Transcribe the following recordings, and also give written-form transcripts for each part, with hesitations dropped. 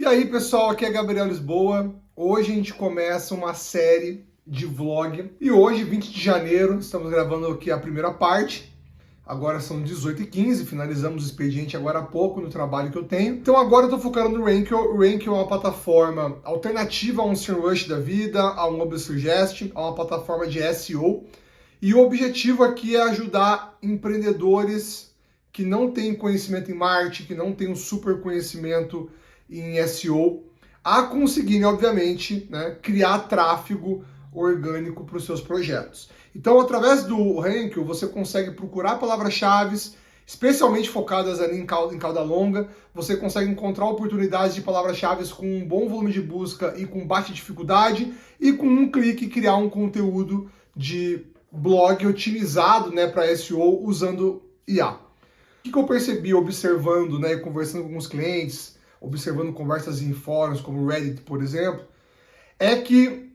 aí, pessoal, aqui é Gabriel Lisboa. Hoje a gente começa uma série de vlog. E hoje, 20 de janeiro, estamos gravando aqui a primeira parte. Agora são 18h15, finalizamos o expediente agora há pouco no trabalho que eu tenho. Então agora eu estou focando no Rank. O Rank é uma plataforma alternativa a um SEMrush da vida, a um Ubersuggest, a uma plataforma de SEO. E o objetivo aqui é ajudar empreendedores que não têm conhecimento em marketing, que não têm um super conhecimento em SEO, a conseguirem, obviamente, né, criar tráfego orgânico para os seus projetos. Então, através do Rank, você consegue procurar palavras-chave, especialmente focadas ali em cauda longa, você consegue encontrar oportunidades de palavras-chave com um bom volume de busca e com baixa dificuldade, e com um clique criar um conteúdo de blog otimizado, né, para SEO usando IA. O que eu percebi observando, né, conversando com alguns clientes, observando conversas em fóruns como Reddit, por exemplo, é que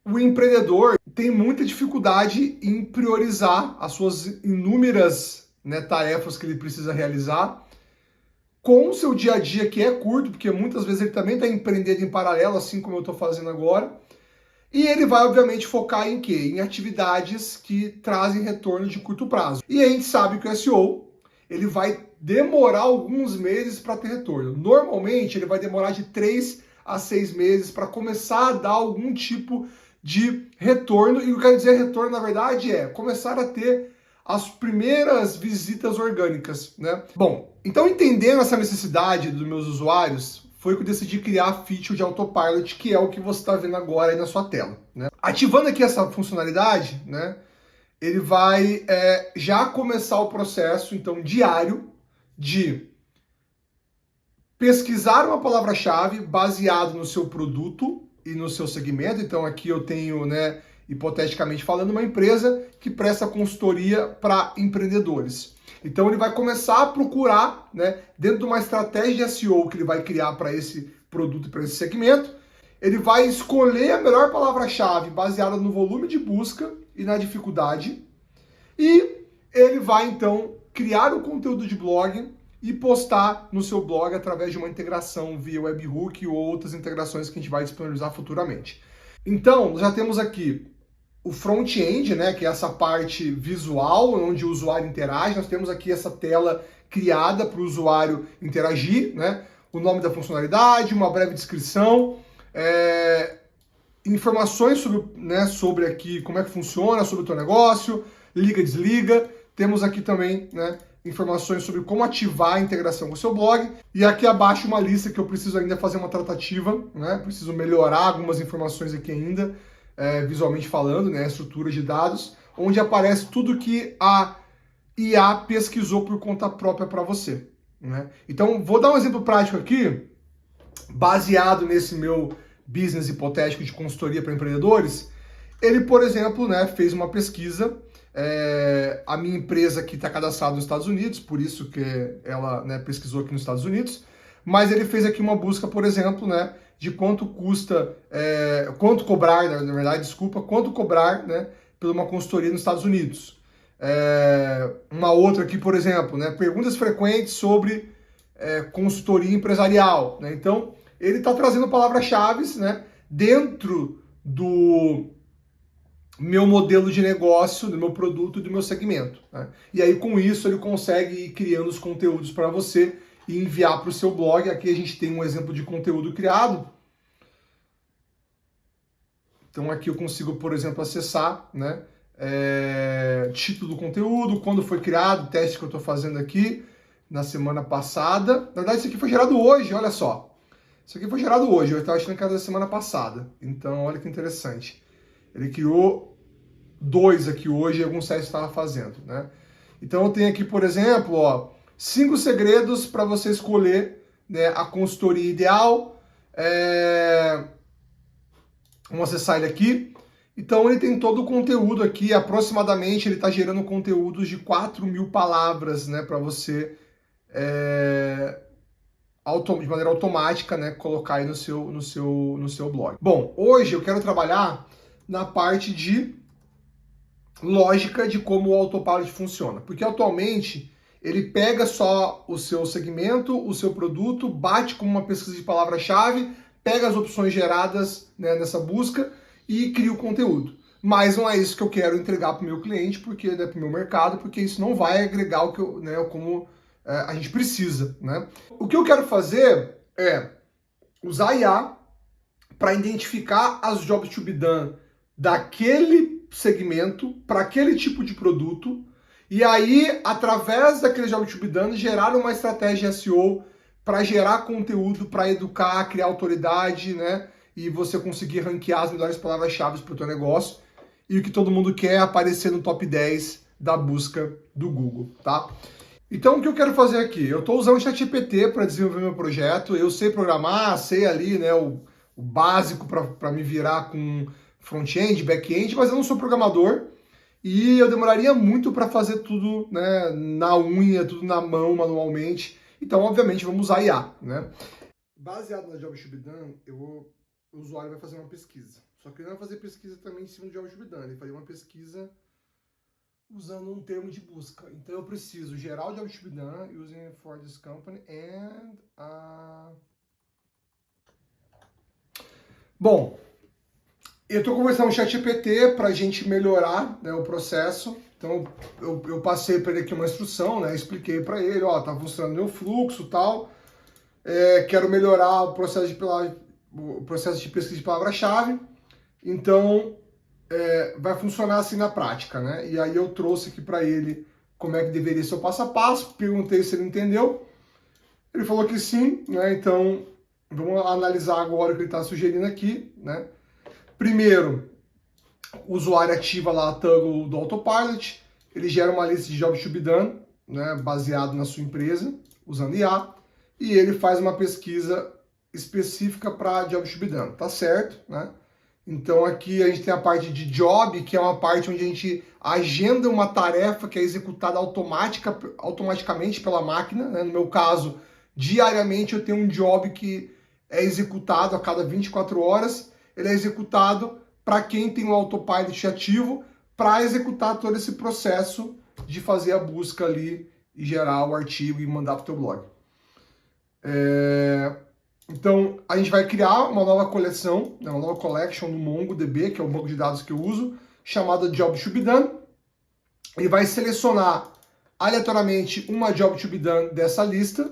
o empreendedor tem muita dificuldade em priorizar as suas inúmeras, né, tarefas que ele precisa realizar com o seu dia a dia, que é curto, porque muitas vezes ele também está empreendendo em paralelo, assim como eu estou fazendo agora. E ele vai, obviamente, focar em quê? Em atividades que trazem retorno de curto prazo. E a gente sabe que o SEO, ele vai demorar alguns meses para ter retorno. Normalmente, ele vai demorar de 3 a 6 meses para começar a dar algum tipo de retorno. E o que eu quero dizer retorno, na verdade, é começar a ter as primeiras visitas orgânicas, né? Bom, então entendendo essa necessidade dos meus usuários, foi que eu decidi criar a feature de Autopilot, que é o que você está vendo agora aí na sua tela, né? Ativando aqui essa funcionalidade, né, ele vai já começar o processo, então, diário, de pesquisar uma palavra-chave baseado no seu produto e no seu segmento. Então aqui eu tenho, né, hipoteticamente falando, uma empresa que presta consultoria para empreendedores. Então ele vai começar a procurar, né, dentro de uma estratégia de SEO que ele vai criar para esse produto, para esse segmento, ele vai escolher a melhor palavra-chave baseada no volume de busca e na dificuldade, e ele vai então criar um conteúdo de blog e postar no seu blog através de uma integração via webhook ou outras integrações que a gente vai disponibilizar futuramente. Então, já temos aqui o front-end, né, que é essa parte visual, onde o usuário interage. Nós temos aqui essa tela criada para o usuário interagir, né, o nome da funcionalidade, uma breve descrição, informações sobre, né, sobre aqui como é que funciona, sobre o teu negócio, liga, desliga. Temos aqui também, né, informações sobre como ativar a integração com o seu blog. E aqui abaixo uma lista que eu preciso ainda fazer uma tratativa, né, preciso melhorar algumas informações aqui ainda, visualmente falando, né, estrutura de dados, onde aparece tudo que a IA pesquisou por conta própria para você, né? Então, vou dar um exemplo prático aqui, baseado nesse meu business hipotético de consultoria para empreendedores. Ele, por exemplo, né, fez uma pesquisa. A minha empresa aqui está cadastrada nos Estados Unidos, por isso que ela, né, pesquisou aqui nos Estados Unidos, mas ele fez aqui uma busca, por exemplo, né, de quanto custa, quanto cobrar, na verdade, desculpa, quanto cobrar, né, por uma consultoria nos Estados Unidos. Uma outra aqui, por exemplo, né, perguntas frequentes sobre consultoria empresarial, né? Então, ele está trazendo palavras-chave, né, dentro do meu modelo de negócio, do meu produto e do meu segmento, né? E aí, com isso, ele consegue ir criando os conteúdos para você e enviar para o seu blog. Aqui a gente tem um exemplo de conteúdo criado. Então aqui eu consigo, por exemplo, acessar, né, título do conteúdo, quando foi criado, o teste que eu estou fazendo aqui na semana passada. Na verdade, isso aqui foi gerado hoje, olha só. Isso aqui foi gerado hoje, eu estava achando que era da semana passada. Então, olha que interessante. Ele criou 2 aqui hoje e alguns testes estava fazendo, né? Então eu tenho aqui, por exemplo, ó, 5 segredos para você escolher, né, a consultoria ideal. Vamos acessar ele aqui. Então ele tem todo o conteúdo aqui, aproximadamente ele está gerando conteúdos de 4.000 palavras, né, para você de maneira automática, né, colocar aí no seu blog. Bom, hoje eu quero trabalhar na parte de lógica de como o Autopilot funciona, porque atualmente Ele pega só o seu segmento, o seu produto, bate com uma pesquisa de palavra-chave, pega as opções geradas, né, nessa busca e cria o conteúdo. Mas não é isso que eu quero entregar para o meu cliente, porque, né, para o meu mercado, porque isso não vai agregar o que eu, né, como a gente precisa, né? O que eu quero fazer é usar IA para identificar as jobs to be done daquele segmento para aquele tipo de produto e aí, através daquele job to be done, gerar uma estratégia SEO para gerar conteúdo, para educar, criar autoridade, né? E você conseguir ranquear as melhores palavras-chave para o teu negócio. E o que todo mundo quer é aparecer no top 10 da busca do Google, tá? Então, o que eu quero fazer aqui? Eu estou usando o ChatGPT para desenvolver meu projeto. Eu sei programar, sei ali, né, o básico para me virar com front-end, back-end, mas eu não sou programador. E eu demoraria muito para fazer tudo, né, na unha, tudo na mão, manualmente. Então, obviamente, vamos usar IA, né? Baseado na Job to be done, o usuário vai fazer uma pesquisa. Só que ele não vai fazer pesquisa também em cima do Job to be done. Ele faria uma pesquisa usando um termo de busca. Então, eu preciso gerar o Job to be done using for this company and... Bom, eu estou conversando com o ChatGPT para a gente melhorar, né, o processo. Então, eu passei para ele aqui uma instrução, né, expliquei para ele, ó, tá funcionando meu fluxo e tal, quero melhorar o processo de pesquisa de palavra-chave, então vai funcionar assim na prática, né? E aí eu trouxe aqui para ele como é que deveria ser o passo a passo, perguntei se ele entendeu, ele falou que sim, né? Então, vamos analisar agora o que ele está sugerindo aqui, né? Primeiro, o usuário ativa lá a toggle do Autopilot, ele gera uma lista de jobs to be done, né, baseado na sua empresa, usando IA, e ele faz uma pesquisa específica para jobs to be done, tá certo, né? Então aqui a gente tem a parte de job, que é uma parte onde a gente agenda uma tarefa que é executada automaticamente pela máquina, né? No meu caso, diariamente eu tenho um job que é executado a cada 24 horas, ele é executado para quem tem o autopilot ativo, para executar todo esse processo de fazer a busca ali e gerar o artigo e mandar para o teu blog. Então, a gente vai criar uma nova coleção, né, uma nova collection no MongoDB, que é o banco de dados que eu uso, chamada Job to be done. Ele vai selecionar aleatoriamente uma Job to be done dessa lista,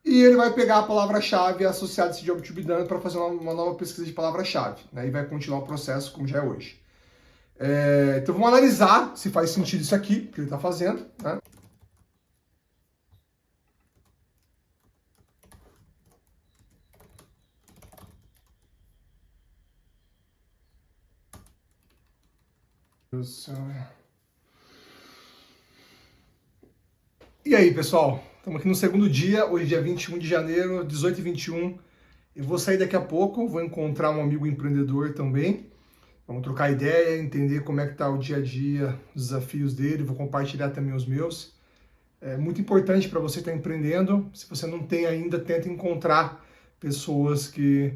e ele vai pegar a palavra-chave associada a esse Job to be done para fazer uma nova pesquisa de palavra-chave, né? E vai continuar o processo como já é hoje. Então vamos analisar se faz sentido isso aqui que ele está fazendo, né? E aí, pessoal? Estamos aqui no segundo dia, hoje é dia 21 de janeiro, 18h21. Eu vou sair daqui a pouco, vou encontrar um amigo empreendedor também. Vamos trocar ideia, entender como é que está o dia a dia, os desafios dele, vou compartilhar também os meus. É muito importante para você estar empreendendo. Se você não tem ainda, tenta encontrar pessoas que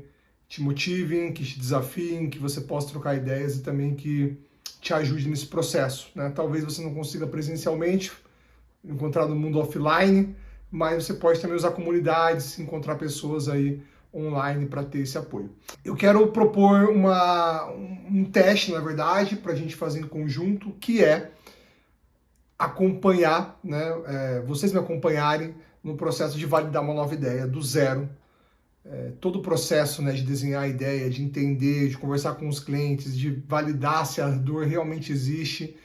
te motivem, que te desafiem, que você possa trocar ideias e também que te ajudem nesse processo, né? Talvez você não consiga presencialmente encontrar no mundo offline, mas você pode também usar comunidades, encontrar pessoas aí online para ter esse apoio. Eu quero propor um teste, na verdade, para a gente fazer em conjunto, que é acompanhar, né, vocês me acompanharem no processo de validar uma nova ideia do zero. Todo o processo, né, de desenhar a ideia, de entender, de conversar com os clientes, de validar se a dor realmente existe,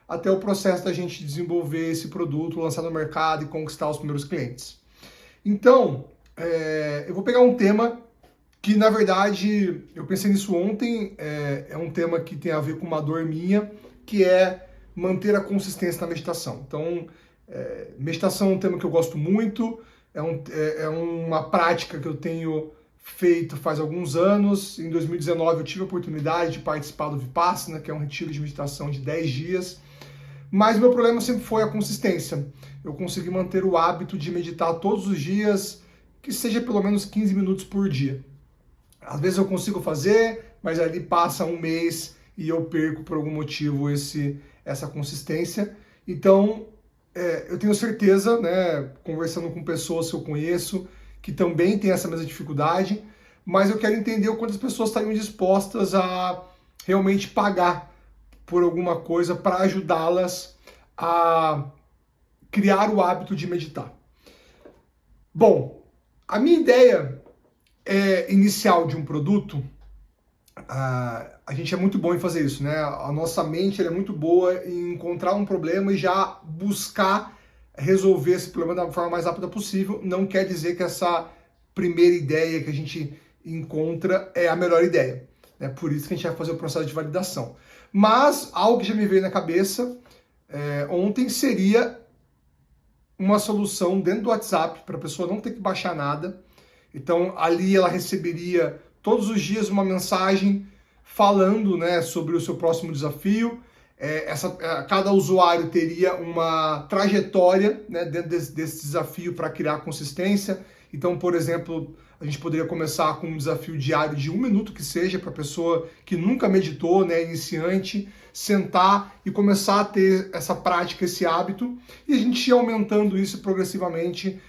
até o processo da gente desenvolver esse produto, lançar no mercado e conquistar os primeiros clientes. Então, eu vou pegar um tema que, na verdade, eu pensei nisso ontem, é um tema que tem a ver com uma dor minha, que é manter a consistência na meditação. Então, meditação é um tema que eu gosto muito, é uma prática que eu tenho feito faz alguns anos. Em 2019 eu tive a oportunidade de participar do Vipassana, que é um retiro de meditação de 10 dias, mas o meu problema sempre foi a consistência. Eu consegui manter o hábito de meditar todos os dias, que seja pelo menos 15 minutos por dia. Às vezes eu consigo fazer, mas ali passa um mês e eu perco por algum motivo essa consistência. Então, eu tenho certeza, né, conversando com pessoas que eu conheço, que também têm essa mesma dificuldade, mas eu quero entender o quanto as pessoas estariam dispostas a realmente pagar por alguma coisa para ajudá-las a criar o hábito de meditar. Bom, a minha ideia inicial de um produto, a gente é muito bom em fazer isso, né? A nossa mente é muito boa em encontrar um problema e já buscar resolver esse problema da forma mais rápida possível. Não quer dizer que essa primeira ideia que a gente encontra é a melhor ideia. É por isso que a gente vai fazer o processo de validação. Mas algo que já me veio na cabeça ontem seria uma solução dentro do WhatsApp para a pessoa não ter que baixar nada. Então ali ela receberia todos os dias uma mensagem falando, né, sobre o seu próximo desafio. Cada usuário teria uma trajetória, né, dentro desse desafio para criar consistência. Então, por exemplo, a gente poderia começar com um desafio diário de 1 minuto que seja, para a pessoa que nunca meditou, né, iniciante, sentar e começar a ter essa prática, esse hábito, e a gente ia aumentando isso progressivamente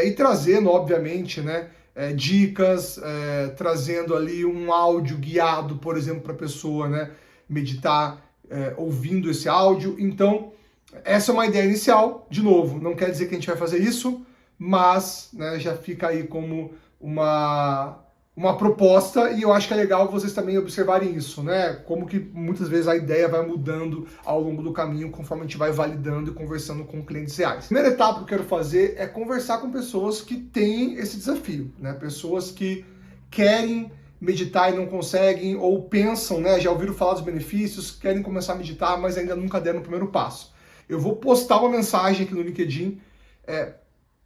e trazendo, obviamente, né, dicas, trazendo ali um áudio guiado, por exemplo, para a pessoa, né, meditar ouvindo esse áudio. Então, essa é uma ideia inicial. De novo, não quer dizer que a gente vai fazer isso, mas, né, já fica aí como uma proposta, e eu acho que é legal vocês também observarem isso, né? Como que muitas vezes a ideia vai mudando ao longo do caminho, conforme a gente vai validando e conversando com clientes reais. A primeira etapa que eu quero fazer é conversar com pessoas que têm esse desafio, né? Pessoas que querem meditar e não conseguem, ou pensam, né? Já ouviram falar dos benefícios, querem começar a meditar, mas ainda nunca deram o primeiro passo. Eu vou postar uma mensagem aqui no LinkedIn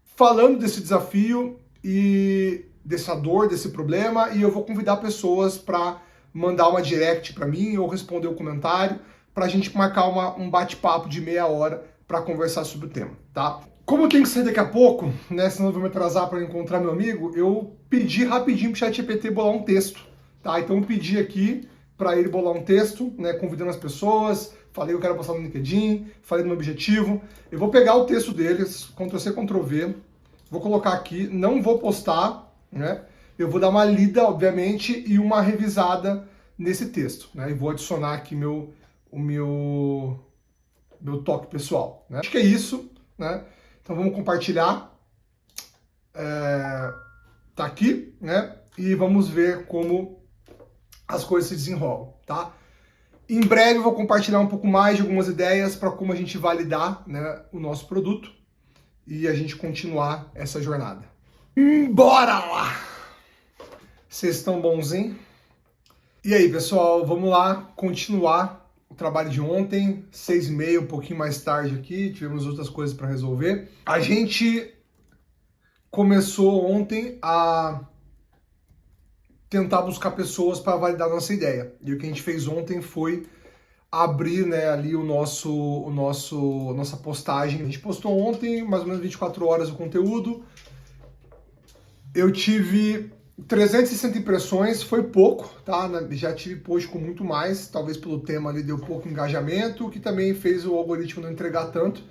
falando desse desafio e dessa dor, desse problema, e eu vou convidar pessoas para mandar uma direct para mim ou responder o comentário para a gente marcar um bate-papo de meia hora para conversar sobre o tema, tá? Como eu tenho que sair daqui a pouco, né, senão eu vou me atrasar para encontrar meu amigo, eu pedi rapidinho para o ChatGPT bolar um texto, tá? Então eu pedi aqui para ele bolar um texto, né, convidando as pessoas, falei que eu quero postar no LinkedIn, falei do meu objetivo. Eu vou pegar o texto deles, Ctrl+C, Ctrl+V, vou colocar aqui, não vou postar, né? Eu vou dar uma lida, obviamente, e uma revisada nesse texto, né? E vou adicionar aqui o meu toque pessoal, né? Acho que é isso, né? Então vamos compartilhar. Tá aqui, né? E vamos ver como as coisas se desenrolam, tá? Em breve eu vou compartilhar um pouco mais de algumas ideias para como a gente validar, né, o nosso produto e a gente continuar essa jornada. Bora lá! Vocês estão bonzinhos? E aí, pessoal, vamos lá continuar o trabalho de ontem, 6h30, um pouquinho mais tarde aqui, tivemos outras coisas para resolver. A gente começou ontem a tentar buscar pessoas para validar nossa ideia. E o que a gente fez ontem foi abrir, né, ali nossa postagem. A gente postou ontem, mais ou menos 24 horas o conteúdo. Eu tive 360 impressões, foi pouco, tá? Já tive post com muito mais, talvez pelo tema ali deu pouco engajamento, que também fez o algoritmo não entregar tanto.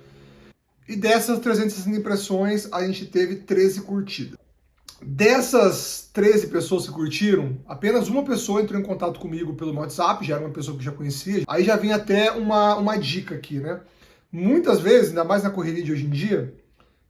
E dessas 360 impressões, a gente teve 13 curtidas. Dessas 13 pessoas que curtiram, apenas uma pessoa entrou em contato comigo pelo WhatsApp, já era uma pessoa que eu já conhecia. Aí já vem até uma dica aqui, né? Muitas vezes, ainda mais na correria de hoje em dia,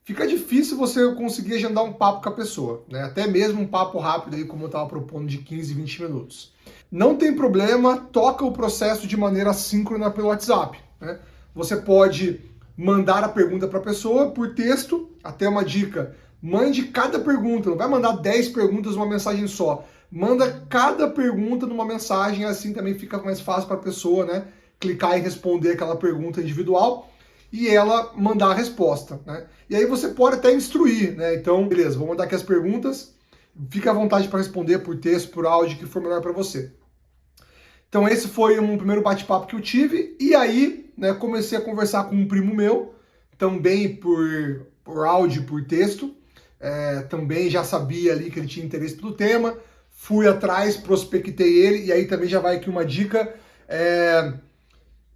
fica difícil você conseguir agendar um papo com a pessoa, né? Até mesmo um papo rápido aí, como eu estava propondo, de 15, 20 minutos. Não tem problema, toca o processo de maneira assíncrona pelo WhatsApp, né? Você pode mandar a pergunta para a pessoa por texto, até uma dica. Mande cada pergunta, não vai mandar 10 perguntas numa mensagem só. Manda cada pergunta numa mensagem, assim também fica mais fácil para a pessoa, né, clicar e responder aquela pergunta individual e ela mandar a resposta, né? E aí você pode até instruir, né? Então, beleza, vou mandar aqui as perguntas, fica à vontade para responder por texto, por áudio, que for melhor para você. Então esse foi um primeiro bate-papo que eu tive, e aí, né, comecei a conversar com um primo meu, também por áudio, por texto. Também já sabia ali que ele tinha interesse pelo tema, fui atrás, prospectei ele, e aí também já vai aqui uma dica,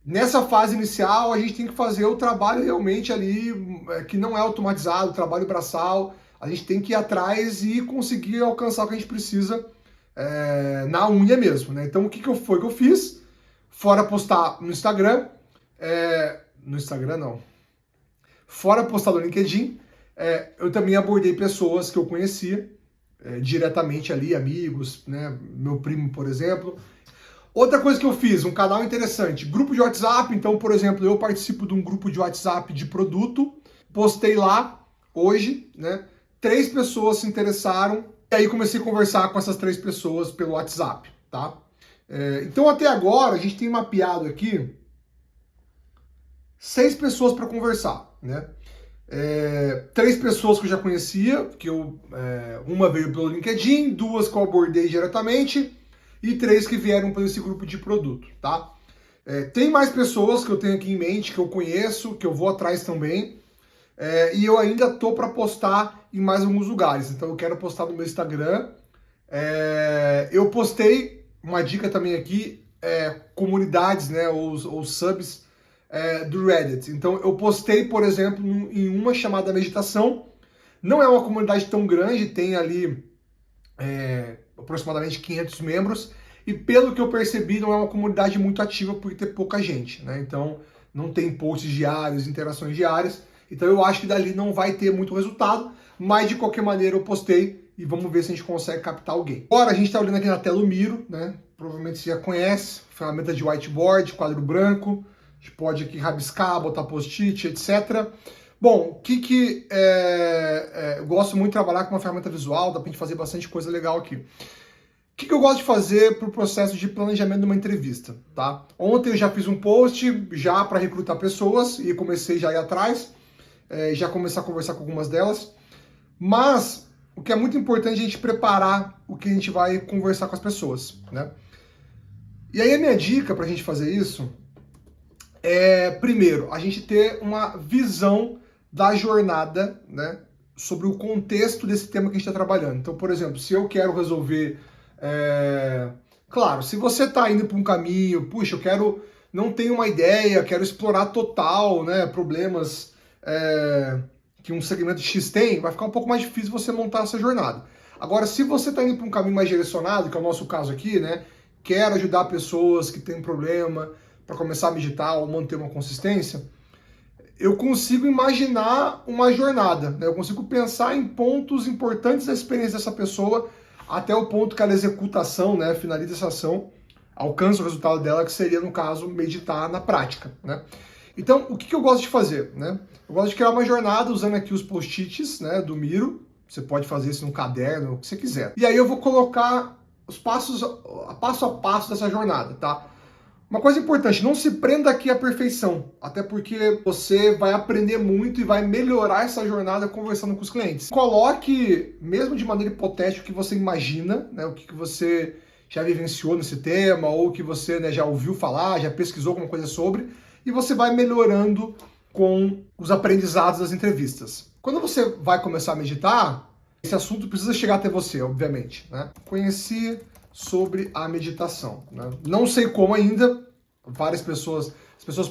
Nessa fase inicial, a gente tem que fazer o trabalho realmente ali, que não é automatizado, o trabalho braçal. A gente tem que ir atrás e conseguir alcançar o que a gente precisa na unha mesmo, né? Então, o que foi que eu fiz? Fora postar no Instagram, no Instagram não, fora postar no LinkedIn, eu também abordei pessoas que eu conhecia diretamente ali, amigos, né? Meu primo, por exemplo. Outra coisa que eu fiz, um canal interessante, grupo de WhatsApp. Então, por exemplo, eu participo de um grupo de WhatsApp de produto, postei lá hoje, né? 3 pessoas se interessaram, e aí comecei a conversar com essas 3 pessoas pelo WhatsApp, tá? Então, até agora, a gente tem mapeado aqui 6 pessoas para conversar, né? 3 pessoas que eu já conhecia, uma veio pelo LinkedIn, 2 que eu abordei diretamente, e 3 que vieram para esse grupo de produto, tá? Tem mais pessoas que eu tenho aqui em mente, que eu conheço, que eu vou atrás também, e eu ainda tô para postar em mais alguns lugares. Então eu quero postar no meu Instagram. Eu postei uma dica também aqui, comunidades, né, ou subs do Reddit. Então eu postei, por exemplo, em uma chamada meditação. Não é uma comunidade tão grande, tem ali aproximadamente 500 membros, e pelo que eu percebi, não é uma comunidade muito ativa por ter pouca gente, né? Então, não tem posts diários, interações diárias, então eu acho que dali não vai ter muito resultado, mas de qualquer maneira eu postei e vamos ver se a gente consegue captar alguém. Agora a gente está olhando aqui na tela o Miro, né? Provavelmente você já conhece, ferramenta de whiteboard, quadro branco, a gente pode aqui rabiscar, botar post-it, etc. Bom, eu gosto muito de trabalhar com uma ferramenta visual, dá pra gente fazer bastante coisa legal aqui. O que eu gosto de fazer para o processo de planejamento de uma entrevista, tá? Ontem eu já fiz um post já para recrutar pessoas e comecei já a ir atrás, já começar a conversar com algumas delas, mas o que é muito importante é a gente preparar o que a gente vai conversar com as pessoas, né? E aí a minha dica para a gente fazer isso primeiro, a gente ter uma visão da jornada, né, sobre o contexto desse tema que a gente está trabalhando. Então, por exemplo, se eu quero resolver... Claro, se você está indo para um caminho, puxa, não tenho uma ideia, quero explorar total, né, problemas que um segmento X tem, vai ficar um pouco mais difícil você montar essa jornada. Agora, se você está indo para um caminho mais direcionado, que é o nosso caso aqui, né, quero ajudar pessoas que têm problema para começar a meditar ou manter uma consistência, eu consigo imaginar uma jornada, né? Eu consigo pensar em pontos importantes da experiência dessa pessoa até o ponto que ela executa a ação, né? Finaliza essa ação, alcança o resultado dela, que seria, no caso, meditar na prática, né? Então, o que eu gosto de fazer, né? Eu gosto de criar uma jornada usando aqui os post-its, né, do Miro. Você pode fazer isso no caderno, o que você quiser. E aí eu vou colocar os passos, passo a passo dessa jornada, tá? Uma coisa importante, não se prenda aqui à perfeição, até porque você vai aprender muito e vai melhorar essa jornada conversando com os clientes. Coloque, mesmo de maneira hipotética, o que você imagina, né, o que você já vivenciou nesse tema, ou que você, né, já ouviu falar, já pesquisou alguma coisa sobre, e você vai melhorando com os aprendizados das entrevistas. Quando você vai começar a meditar, esse assunto precisa chegar até você, obviamente, né? Conheci sobre a meditação, né? Não sei como ainda, as pessoas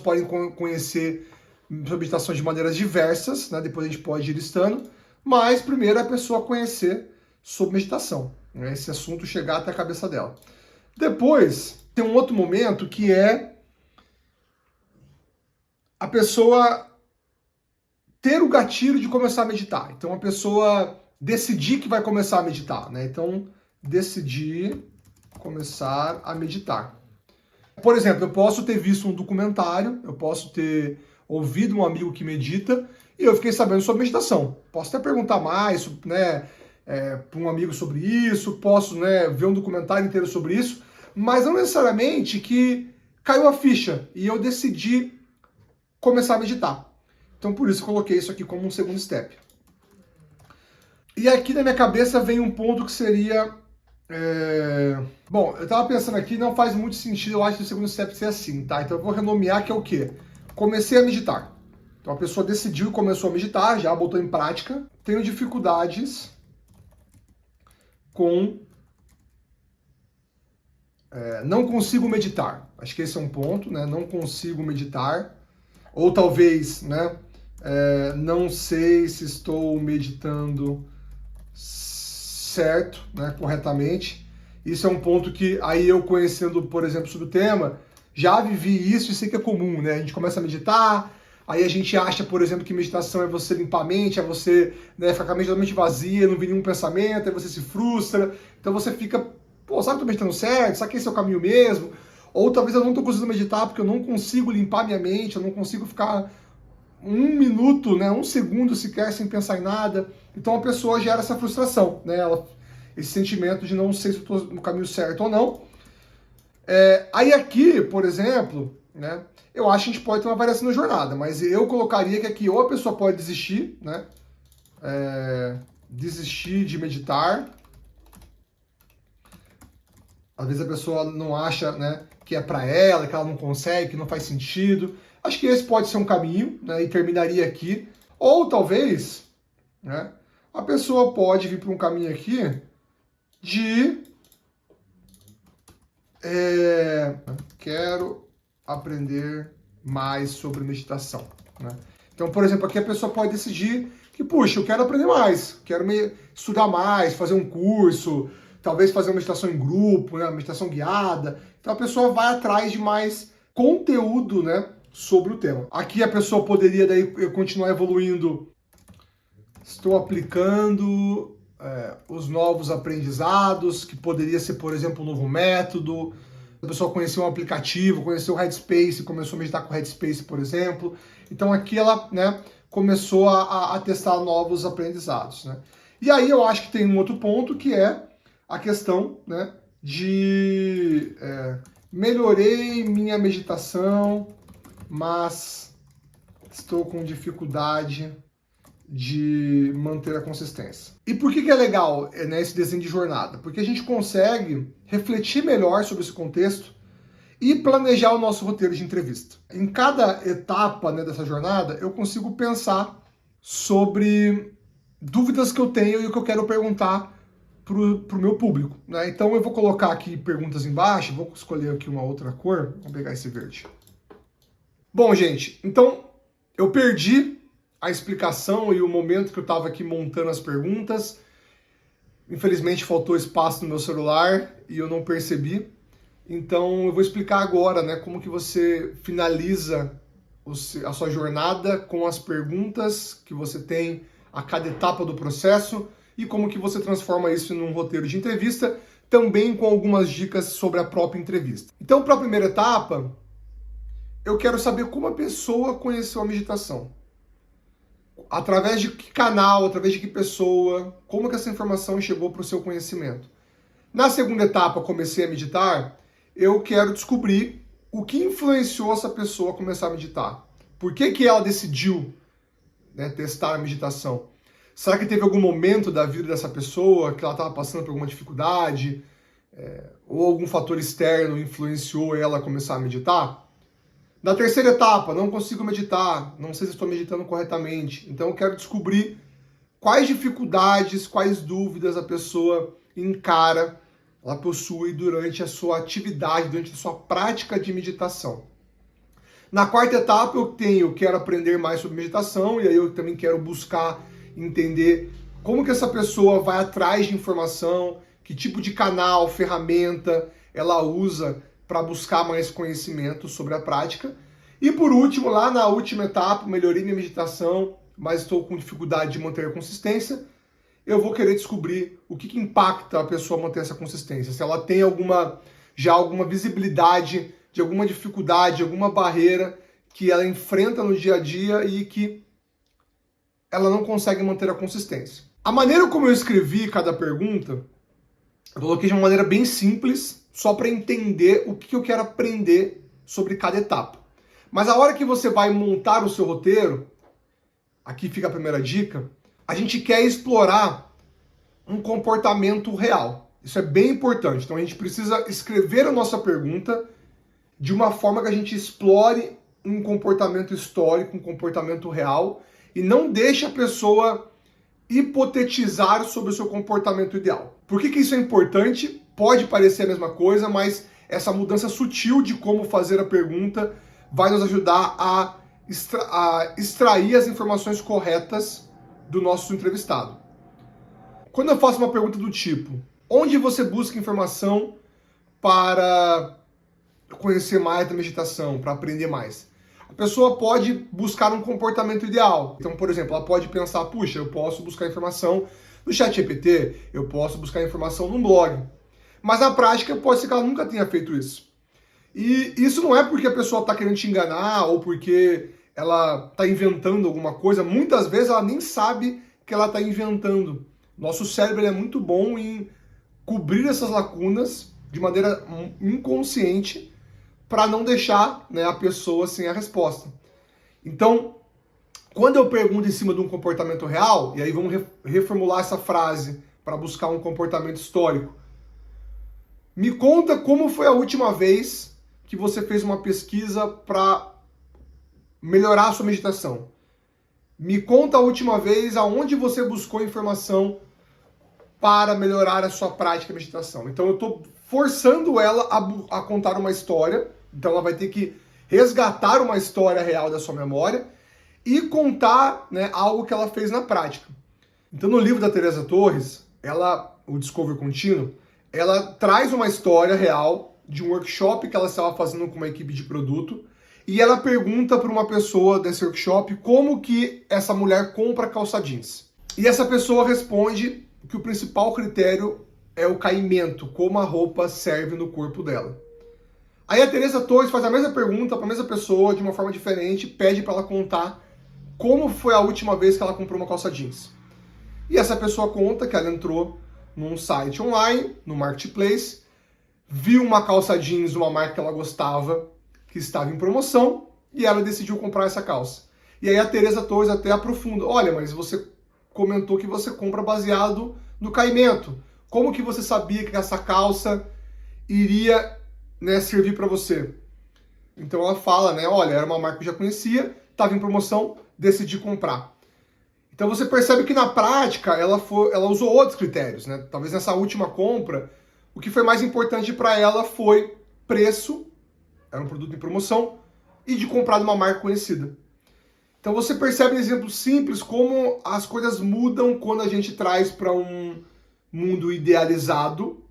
podem conhecer sobre meditação de maneiras diversas, né? Depois a gente pode ir listando, mas primeiro é a pessoa conhecer sobre meditação, né? Esse assunto chegar até a cabeça dela. Depois tem um outro momento que é a pessoa ter o gatilho de começar a meditar. Então a pessoa decidir que vai começar a meditar, né? Então decidir começar a meditar. Por exemplo, eu posso ter visto um documentário, eu posso ter ouvido um amigo que medita e eu fiquei sabendo sobre meditação. Posso até perguntar mais, né, para um amigo sobre isso, posso, né, ver um documentário inteiro sobre isso, mas não necessariamente que caiu a ficha e eu decidi começar a meditar. Então por isso eu coloquei isso aqui como um segundo step. E aqui na minha cabeça vem um ponto que seria... Bom, eu tava pensando aqui, não faz muito sentido, eu acho, que o segundo step ser assim, tá? Então eu vou renomear, que é o quê? Comecei a meditar. Então a pessoa decidiu e começou a meditar, já botou em prática. Tenho dificuldades com Não consigo meditar. Acho que esse é um ponto, né? Não consigo meditar. Ou talvez, né? Não sei se estou meditando certo, né? Corretamente. Isso é um ponto que aí eu conhecendo, por exemplo, sobre o tema, já vivi isso e sei que é comum, né? A gente começa a meditar, aí a gente acha, por exemplo, que meditação é você limpar a mente, é você, né, ficar com a mente totalmente vazia, não vir nenhum pensamento, aí você se frustra, então você fica, pô, será que eu tô meditando certo? Será que esse é o caminho mesmo? Ou talvez eu não tô conseguindo meditar porque eu não consigo limpar minha mente, eu não consigo ficar um minuto, né, um segundo sequer sem pensar em nada. Então a pessoa gera essa frustração, né? Esse sentimento de não sei se eu estou no caminho certo ou não. Aí aqui, por exemplo, né, eu acho que a gente pode ter uma variação na jornada, mas eu colocaria que aqui ou a pessoa pode desistir, né, desistir de meditar. Às vezes a pessoa não acha, né, que é para ela, que ela não consegue, que não faz sentido. Acho que esse pode ser um caminho, né, e terminaria aqui. Ou talvez, né, a pessoa pode vir para um caminho aqui de quero aprender mais sobre meditação, né? Então, por exemplo, aqui a pessoa pode decidir que, puxa, eu quero aprender mais, quero estudar mais, fazer um curso, talvez fazer uma meditação em grupo, né, uma meditação guiada. Então a pessoa vai atrás de mais conteúdo, né, sobre o tema. Aqui a pessoa poderia daí continuar evoluindo. Estou aplicando os novos aprendizados, que poderia ser, por exemplo, um novo método. A pessoa conheceu um aplicativo, conheceu o Headspace, começou a meditar com o Headspace, por exemplo. Então aqui ela, né, começou a testar novos aprendizados, né? E aí eu acho que tem um outro ponto que é a questão, né, de melhorei minha meditação, mas estou com dificuldade de manter a consistência. E por que é legal, né, esse desenho de jornada? Porque a gente consegue refletir melhor sobre esse contexto e planejar o nosso roteiro de entrevista. Em cada etapa, né, dessa jornada, eu consigo pensar sobre dúvidas que eu tenho e o que eu quero perguntar pro meu público, né? Então eu vou colocar aqui perguntas embaixo, vou escolher aqui uma outra cor, vou pegar esse verde. Bom, gente, então eu perdi a explicação e o momento que eu estava aqui montando as perguntas. Infelizmente faltou espaço no meu celular e eu não percebi. Então eu vou explicar agora, né, como que você finaliza a sua jornada com as perguntas que você tem a cada etapa do processo e como que você transforma isso num roteiro de entrevista, também com algumas dicas sobre a própria entrevista. Então, para a primeira etapa, eu quero saber como a pessoa conheceu a meditação. Através de que canal, através de que pessoa, como que essa informação chegou para o seu conhecimento. Na segunda etapa, comecei a meditar, eu quero descobrir o que influenciou essa pessoa a começar a meditar. Por que ela decidiu, né, testar a meditação? Será que teve algum momento da vida dessa pessoa que ela estava passando por alguma dificuldade? Ou algum fator externo influenciou ela a começar a meditar? Na terceira etapa, não consigo meditar, não sei se estou meditando corretamente. Então eu quero descobrir quais dificuldades, quais dúvidas a pessoa encara, ela possui durante a sua atividade, durante a sua prática de meditação. Na quarta etapa eu quero aprender mais sobre meditação, e aí eu também quero buscar entender como que essa pessoa vai atrás de informação, que tipo de canal, ferramenta ela usa para buscar mais conhecimento sobre a prática. E por último, lá na última etapa, melhorei minha meditação, mas estou com dificuldade de manter a consistência, eu vou querer descobrir o que impacta a pessoa a manter essa consistência. Se ela tem alguma visibilidade de alguma dificuldade, alguma barreira que ela enfrenta no dia a dia e que ela não consegue manter a consistência. A maneira como eu escrevi cada pergunta, eu coloquei de uma maneira bem simples, só para entender o que eu quero aprender sobre cada etapa. Mas a hora que você vai montar o seu roteiro, aqui fica a primeira dica, a gente quer explorar um comportamento real. Isso é bem importante. Então a gente precisa escrever a nossa pergunta de uma forma que a gente explore um comportamento histórico, um comportamento real, e não deixe a pessoa hipotetizar sobre o seu comportamento ideal. Por que isso é importante? Pode parecer a mesma coisa, mas essa mudança sutil de como fazer a pergunta vai nos ajudar a extrair as informações corretas do nosso entrevistado. Quando eu faço uma pergunta do tipo, onde você busca informação para conhecer mais da meditação, para aprender mais? A pessoa pode buscar um comportamento ideal. Então, por exemplo, ela pode pensar, puxa, eu posso buscar informação no ChatGPT, eu posso buscar informação num blog. Mas na prática pode ser que ela nunca tenha feito isso. E isso não é porque a pessoa está querendo te enganar ou porque ela está inventando alguma coisa. Muitas vezes ela nem sabe que ela está inventando. Nosso cérebro é muito bom em cobrir essas lacunas de maneira inconsciente para não deixar, né, a pessoa sem a resposta. Então, quando eu pergunto em cima de um comportamento real, e aí vamos reformular essa frase para buscar um comportamento histórico. Me conta como foi a última vez que você fez uma pesquisa para melhorar a sua meditação. Me conta a última vez aonde você buscou informação para melhorar a sua prática de meditação. Então eu estou forçando ela a contar uma história. Então ela vai ter que resgatar uma história real da sua memória e contar, né, algo que ela fez na prática. Então no livro da Teresa Torres, o Discovery Contínuo, ela traz uma história real de um workshop que ela estava fazendo com uma equipe de produto e ela pergunta para uma pessoa desse workshop como que essa mulher compra calça jeans. E essa pessoa responde que o principal critério é o caimento, como a roupa serve no corpo dela. Aí a Teresa Torres faz a mesma pergunta para a mesma pessoa, de uma forma diferente, pede para ela contar como foi a última vez que ela comprou uma calça jeans. E essa pessoa conta que ela entrou num site online, no marketplace, viu uma calça jeans, uma marca que ela gostava, que estava em promoção, e ela decidiu comprar essa calça. E aí a Teresa Torres até aprofunda, olha, mas você comentou que você compra baseado no caimento. Como que você sabia que essa calça iria, né, servir para você? Então ela fala, né, olha, era uma marca que eu já conhecia, estava em promoção, decidi comprar. Então você percebe que na prática ela usou outros critérios, né? Talvez nessa última compra, o que foi mais importante para ela foi preço, era um produto em promoção, e de comprar de uma marca conhecida. Então você percebe em exemplos simples como as coisas mudam quando a gente traz para um mundo idealizado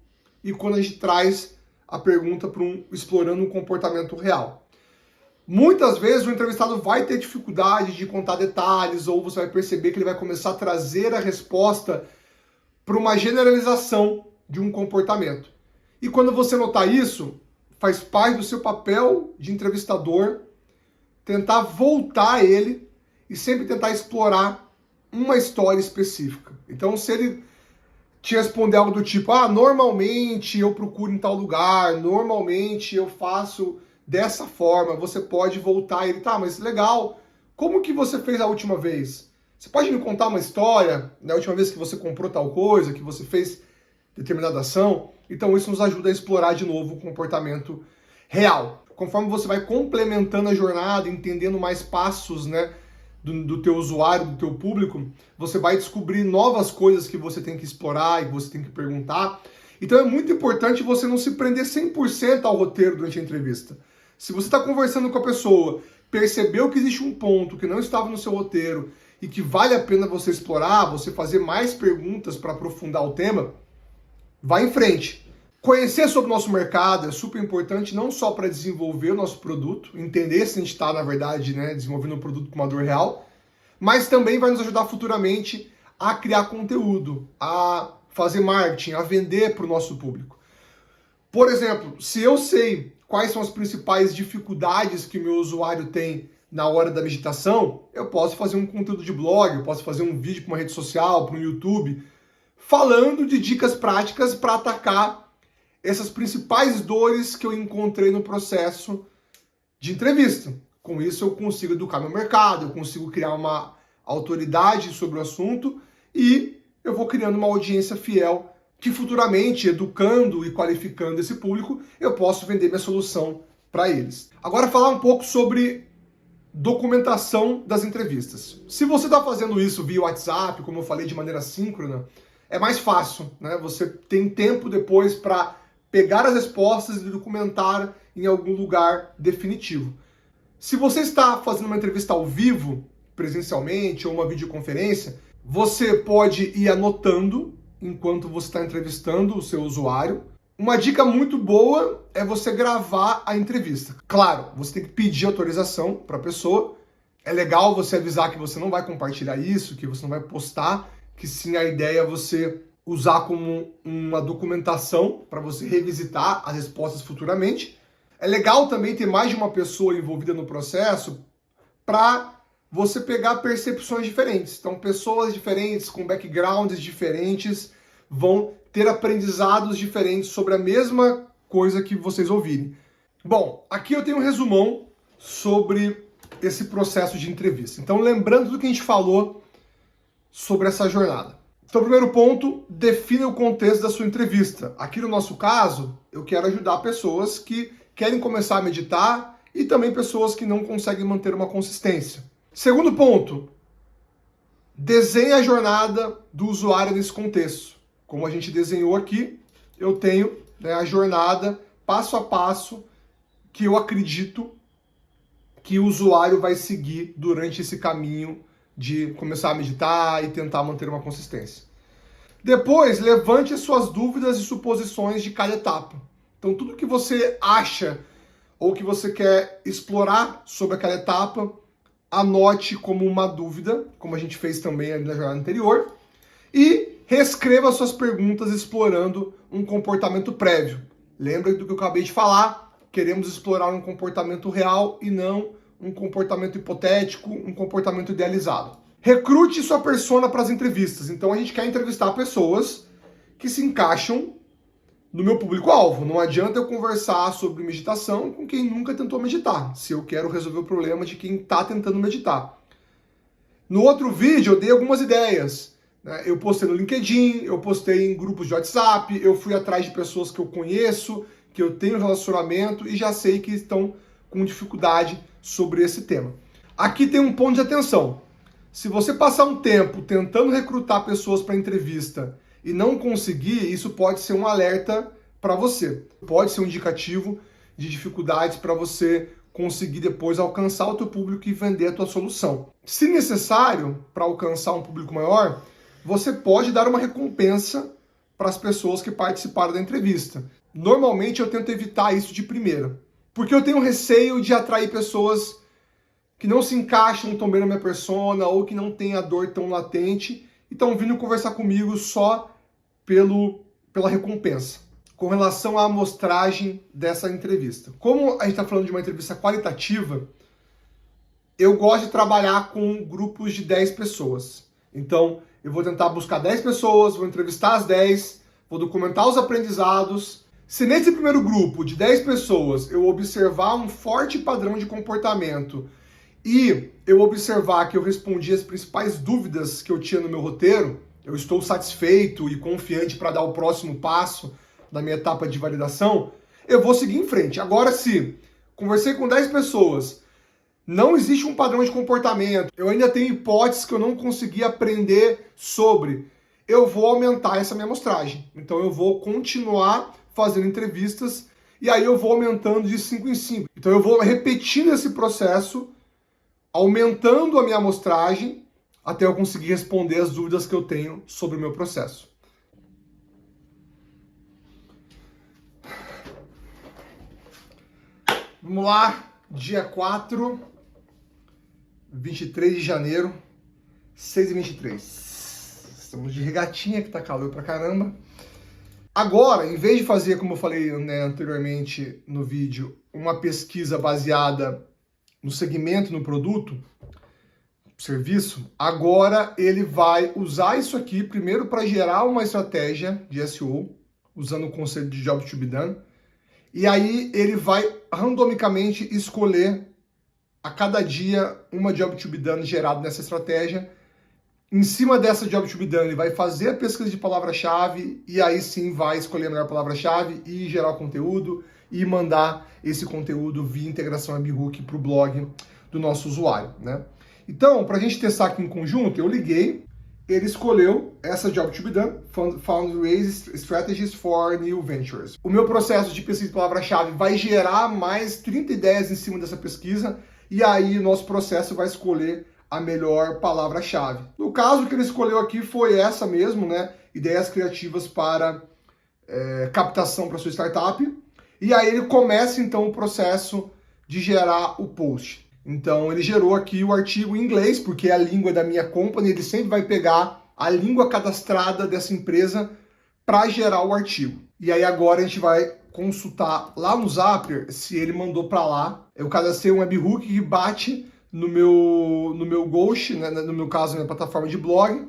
e quando a gente traz a pergunta para explorando um comportamento real. Muitas vezes o entrevistado vai ter dificuldade de contar detalhes ou você vai perceber que ele vai começar a trazer a resposta para uma generalização de um comportamento. E quando você notar isso, faz parte do seu papel de entrevistador tentar voltar ele e sempre tentar explorar uma história específica. Então, se ele te responder algo do tipo, normalmente eu procuro em tal lugar, normalmente eu faço dessa forma, você pode voltar e ele, mas legal, como que você fez a última vez? Você pode me contar uma história da última vez que você comprou tal coisa, que você fez determinada ação? Então isso nos ajuda a explorar de novo o comportamento real. Conforme você vai complementando a jornada, entendendo mais passos, né, do teu usuário, do teu público, você vai descobrir novas coisas que você tem que explorar e que você tem que perguntar. Então é muito importante você não se prender 100% ao roteiro durante a entrevista. Se você está conversando com a pessoa, percebeu que existe um ponto que não estava no seu roteiro e que vale a pena você explorar, você fazer mais perguntas para aprofundar o tema, vá em frente. Conhecer sobre o nosso mercado é super importante, não só para desenvolver o nosso produto, entender se a gente está, na verdade, né, desenvolvendo um produto com uma dor real, mas também vai nos ajudar futuramente a criar conteúdo, a fazer marketing, a vender para o nosso público. Por exemplo, se eu sei quais são as principais dificuldades que o meu usuário tem na hora da meditação, eu posso fazer um conteúdo de blog, eu posso fazer um vídeo para uma rede social, para um YouTube, falando de dicas práticas para atacar essas principais dores que eu encontrei no processo de entrevista. Com isso eu consigo educar meu mercado, eu consigo criar uma autoridade sobre o assunto e eu vou criando uma audiência fiel que futuramente, educando e qualificando esse público, eu posso vender minha solução para eles. Agora falar um pouco sobre documentação das entrevistas. Se você está fazendo isso via WhatsApp, como eu falei, de maneira síncrona, é mais fácil, né? Você tem tempo depois para pegar as respostas e documentar em algum lugar definitivo. Se você está fazendo uma entrevista ao vivo, presencialmente, ou uma videoconferência, você pode ir anotando enquanto você está entrevistando o seu usuário. Uma dica muito boa é você gravar a entrevista. Claro, você tem que pedir autorização para a pessoa. É legal você avisar que você não vai compartilhar isso, que você não vai postar, que sim, a ideia é você usar como uma documentação para você revisitar as respostas futuramente. É legal também ter mais de uma pessoa envolvida no processo para você pegar percepções diferentes. Então, pessoas diferentes, com backgrounds diferentes, vão ter aprendizados diferentes sobre a mesma coisa que vocês ouvirem. Bom, aqui eu tenho um resumão sobre esse processo de entrevista. Então, lembrando do que a gente falou sobre essa jornada. Então, primeiro ponto, defina o contexto da sua entrevista. Aqui no nosso caso, eu quero ajudar pessoas que querem começar a meditar e também pessoas que não conseguem manter uma consistência. Segundo ponto, desenhe a jornada do usuário nesse contexto. Como a gente desenhou aqui, eu tenho a jornada passo a passo que eu acredito que o usuário vai seguir durante esse caminho de começar a meditar e tentar manter uma consistência. Depois, levante as suas dúvidas e suposições de cada etapa. Então, tudo que você acha ou que você quer explorar sobre aquela etapa, anote como uma dúvida, como a gente fez também ali na jornada anterior, e reescreva suas perguntas explorando um comportamento prévio. Lembra do que eu acabei de falar? Queremos explorar um comportamento real e não um comportamento hipotético, um comportamento idealizado. Recrute sua persona para as entrevistas. Então a gente quer entrevistar pessoas que se encaixam no meu público-alvo. Não adianta eu conversar sobre meditação com quem nunca tentou meditar, se eu quero resolver o problema de quem está tentando meditar. No outro vídeo eu dei algumas ideias. Eu postei no LinkedIn, eu postei em grupos de WhatsApp, eu fui atrás de pessoas que eu conheço, que eu tenho relacionamento e já sei que estão com dificuldade sobre esse tema. Aqui tem um ponto de atenção. Se você passar um tempo tentando recrutar pessoas para entrevista e não conseguir, isso pode ser um alerta para você. Pode ser um indicativo de dificuldades para você conseguir depois alcançar o teu público e vender a tua solução. Se necessário, para alcançar um público maior, você pode dar uma recompensa para as pessoas que participaram da entrevista. Normalmente eu tento evitar isso de primeira, porque eu tenho receio de atrair pessoas que não se encaixam tão bem na minha persona ou que não têm a dor tão latente e estão vindo conversar comigo só pela recompensa. Com relação à amostragem dessa entrevista. Como a gente está falando de uma entrevista qualitativa, eu gosto de trabalhar com grupos de 10 pessoas. Então, eu vou tentar buscar 10 pessoas, vou entrevistar as 10, vou documentar os aprendizados. Se nesse primeiro grupo de 10 pessoas eu observar um forte padrão de comportamento e eu observar que eu respondi as principais dúvidas que eu tinha no meu roteiro, eu estou satisfeito e confiante para dar o próximo passo da minha etapa de validação, eu vou seguir em frente. Agora, se conversei com 10 pessoas, não existe um padrão de comportamento, eu ainda tenho hipóteses que eu não consegui aprender sobre, eu vou aumentar essa minha amostragem. Então eu vou continuar fazendo entrevistas e aí eu vou aumentando de 5 em 5. Então eu vou repetindo esse processo, aumentando a minha amostragem até eu conseguir responder as dúvidas que eu tenho sobre o meu processo. Vamos lá, dia 4, 23 de janeiro, 6h23. Estamos de regatinha, que tá calor pra caramba. Agora, em vez de fazer, como eu falei anteriormente no vídeo, uma pesquisa baseada no segmento, no produto, serviço, agora ele vai usar isso aqui primeiro para gerar uma estratégia de SEO, usando o conceito de Job to be done, e aí ele vai randomicamente escolher a cada dia uma Job to be done gerada nessa estratégia. Em cima dessa Job to be done, ele vai fazer a pesquisa de palavra-chave e aí sim vai escolher a melhor palavra-chave e gerar o conteúdo e mandar esse conteúdo via integração webhook para o blog do nosso usuário, né? Então, para a gente testar aqui em conjunto, eu liguei ele escolheu essa Job to be Done, Fundraise Strategies for New Ventures. O meu processo de pesquisa de palavra-chave vai gerar mais 30 ideias em cima dessa pesquisa, e aí nosso processo vai escolher a melhor palavra-chave. No caso, o que ele escolheu aqui foi essa mesmo, né? Ideias criativas para captação para sua startup. E aí ele começa então o processo de gerar o post. Então ele gerou aqui o artigo em inglês, porque é a língua da minha company, ele sempre vai pegar a língua cadastrada dessa empresa para gerar o artigo. E aí agora a gente vai consultar lá no Zapier se ele mandou para lá. Eu cadastrei um webhook que bate no meu Ghost, né, no meu caso, na minha plataforma de blog.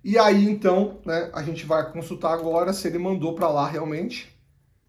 E aí então, né, a gente vai consultar agora se ele mandou para lá realmente.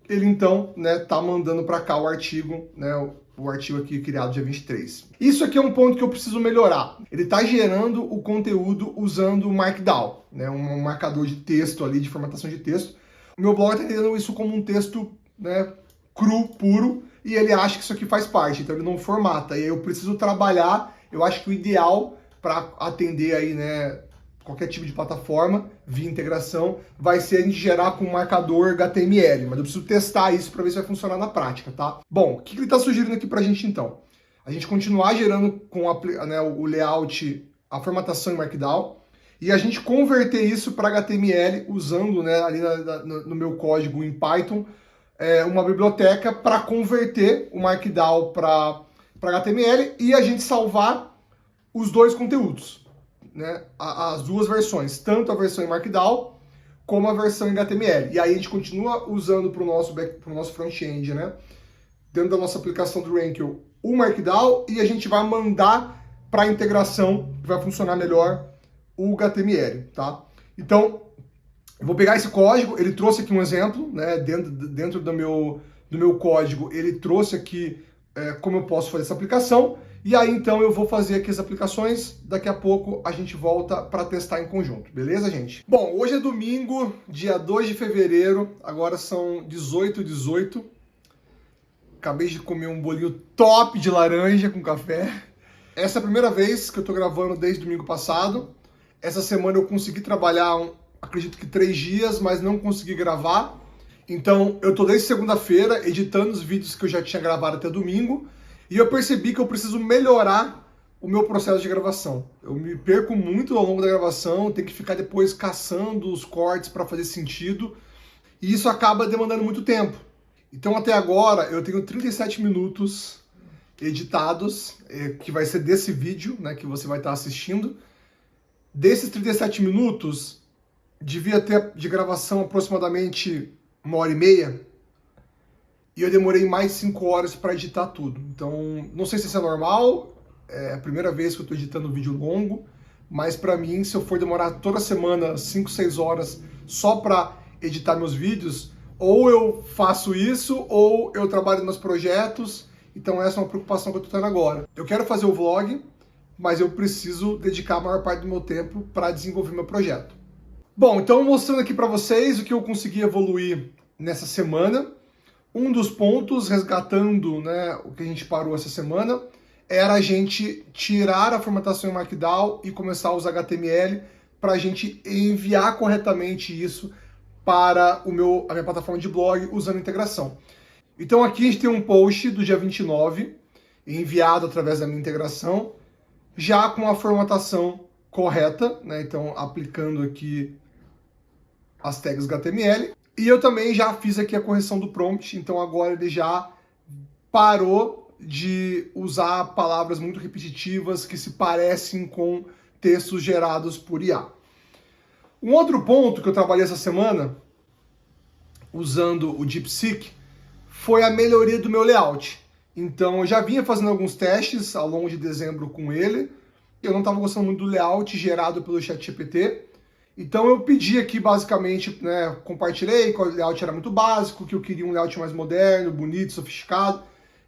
Ele então, né, tá mandando para cá o artigo, né, o artigo aqui criado dia 23. Isso aqui é um ponto que eu preciso melhorar. Ele está gerando o conteúdo usando o Markdown, né, um marcador de texto ali, de formatação de texto. O meu blog está entendendo isso como um texto, né, cru, puro, e ele acha que isso aqui faz parte, então ele não formata. E aí eu preciso trabalhar, eu acho que o ideal para atender aí, né, qualquer tipo de plataforma via integração, vai ser a gente gerar com um marcador HTML, mas eu preciso testar isso para ver se vai funcionar na prática, tá? Bom, o que ele está sugerindo aqui para a gente então? A gente continuar gerando com o layout, a formatação em Markdown, e a gente converter isso para HTML usando, né, ali no meu código em Python, uma biblioteca para converter o Markdown para HTML e a gente salvar os dois conteúdos, né, as duas versões, tanto a versão em Markdown como a versão em HTML. E aí a gente continua usando para o nosso front-end, né, dentro da nossa aplicação do Rankel, o Markdown, e a gente vai mandar para a integração, que vai funcionar melhor, o HTML, tá? Então, eu vou pegar esse código, ele trouxe aqui um exemplo, né, dentro do meu código, ele trouxe aqui como eu posso fazer essa aplicação, e aí então eu vou fazer aqui as aplicações, daqui a pouco a gente volta para testar em conjunto, beleza, gente? Bom, hoje é domingo, dia 2 de fevereiro, agora são 18h18, acabei de comer um bolinho top de laranja com café. Essa é a primeira vez que eu tô gravando desde domingo passado. Essa semana eu consegui trabalhar, acredito que 3 dias, mas não consegui gravar. Então eu tô desde segunda-feira editando os vídeos que eu já tinha gravado até domingo. E eu percebi que eu preciso melhorar o meu processo de gravação. Eu me perco muito ao longo da gravação, tenho que ficar depois caçando os cortes para fazer sentido. E isso acaba demandando muito tempo. Então até agora eu tenho 37 minutos editados, que vai ser desse vídeo, né, que você vai estar assistindo. Desses 37 minutos, devia ter de gravação aproximadamente 1h30, e eu demorei mais 5 horas para editar tudo. Então, não sei se isso é normal, é a primeira vez que eu estou editando um vídeo longo, mas para mim, se eu for demorar toda semana 5, 6 horas só para editar meus vídeos, ou eu faço isso, ou eu trabalho nos projetos. Então essa é uma preocupação que eu estou tendo agora. Eu quero fazer o vlog, mas eu preciso dedicar a maior parte do meu tempo para desenvolver meu projeto. Bom, então mostrando aqui para vocês o que eu consegui evoluir nessa semana. Um dos pontos, resgatando, né, o que a gente parou essa semana, era a gente tirar a formatação em Markdown e começar a usar HTML para a gente enviar corretamente isso para a minha plataforma de blog usando integração. Então aqui a gente tem um post do dia 29, enviado através da minha integração, já com a formatação correta, né? Então aplicando aqui as tags HTML. E eu também já fiz aqui a correção do prompt, então agora ele já parou de usar palavras muito repetitivas que se parecem com textos gerados por IA. Um outro ponto que eu trabalhei essa semana, usando o DeepSeek, foi a melhoria do meu layout. Então eu já vinha fazendo alguns testes ao longo de dezembro com ele, eu não estava gostando muito do layout gerado pelo ChatGPT, então eu pedi aqui basicamente, né, compartilhei que o layout era muito básico, que eu queria um layout mais moderno, bonito, sofisticado.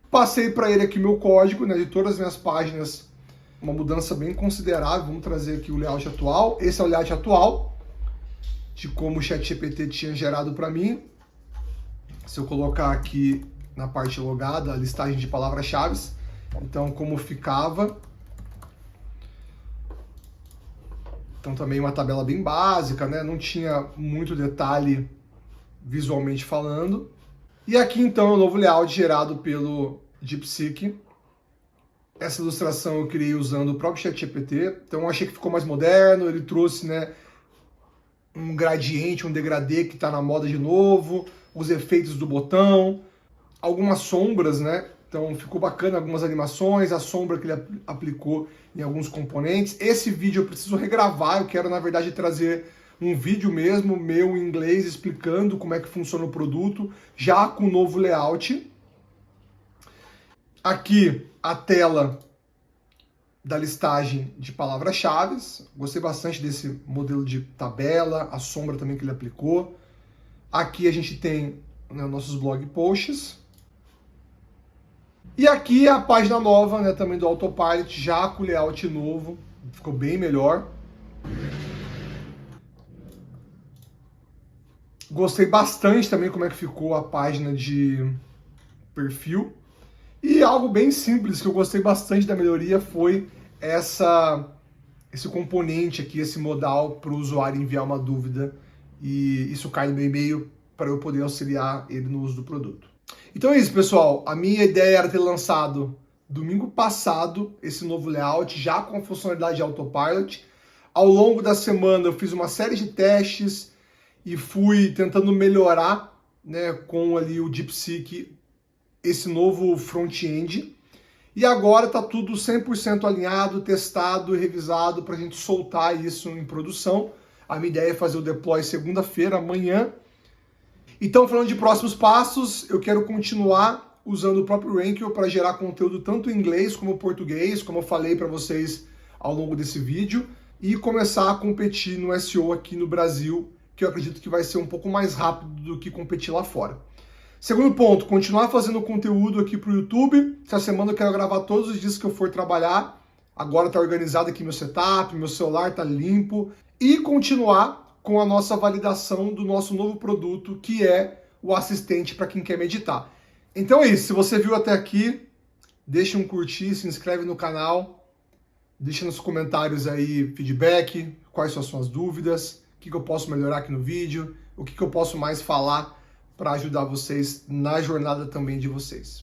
Passei para ele aqui meu código, né, de todas as minhas páginas, uma mudança bem considerável. Vamos trazer aqui o layout atual. Esse é o layout atual, de como o ChatGPT tinha gerado para mim. Se eu colocar aqui na parte logada, a listagem de palavras-chave, então como ficava. Então também uma tabela bem básica, né? Não tinha muito detalhe visualmente falando. E aqui então é o novo layout gerado pelo DeepSeek. Essa ilustração eu criei usando o próprio ChatGPT, então eu achei que ficou mais moderno, ele trouxe, né, um gradiente, um degradê que está na moda de novo, os efeitos do botão, algumas sombras, né? Então ficou bacana algumas animações, a sombra que ele aplicou em alguns componentes. Esse vídeo eu preciso regravar, eu quero na verdade trazer um vídeo mesmo, meu em inglês, explicando como é que funciona o produto, já com o novo layout. Aqui a tela da listagem de palavras-chave. Gostei bastante desse modelo de tabela, a sombra também que ele aplicou. Aqui a gente tem, né, nossos blog posts. E aqui a página nova, né, também do Autopilot, já com layout novo, ficou bem melhor. Gostei bastante também como é que ficou a página de perfil. E algo bem simples que eu gostei bastante da melhoria foi esse componente aqui, esse modal para o usuário enviar uma dúvida, e isso cai no meu e-mail para eu poder auxiliar ele no uso do produto. Então é isso, pessoal. A minha ideia era ter lançado domingo passado esse novo layout, já com a funcionalidade de Autopilot. Ao longo da semana eu fiz uma série de testes e fui tentando melhorar, né, com ali o DeepSeek, esse novo front-end. E agora está tudo 100% alinhado, testado e revisado para a gente soltar isso em produção. A minha ideia é fazer o deploy segunda-feira, amanhã. Então, falando de próximos passos, eu quero continuar usando o próprio Rankel para gerar conteúdo tanto em inglês como em português, como eu falei para vocês ao longo desse vídeo, e começar a competir no SEO aqui no Brasil, que eu acredito que vai ser um pouco mais rápido do que competir lá fora. Segundo ponto, continuar fazendo conteúdo aqui para o YouTube. Essa semana eu quero gravar todos os dias que eu for trabalhar. Agora está organizado aqui meu setup, meu celular está limpo. E continuar com a nossa validação do nosso novo produto, que é o assistente para quem quer meditar. Então é isso. Se você viu até aqui, deixa um curtir, se inscreve no canal. Deixa nos comentários aí feedback, quais são as suas dúvidas, o que eu posso melhorar aqui no vídeo, o que eu posso mais falar para ajudar vocês na jornada também de vocês.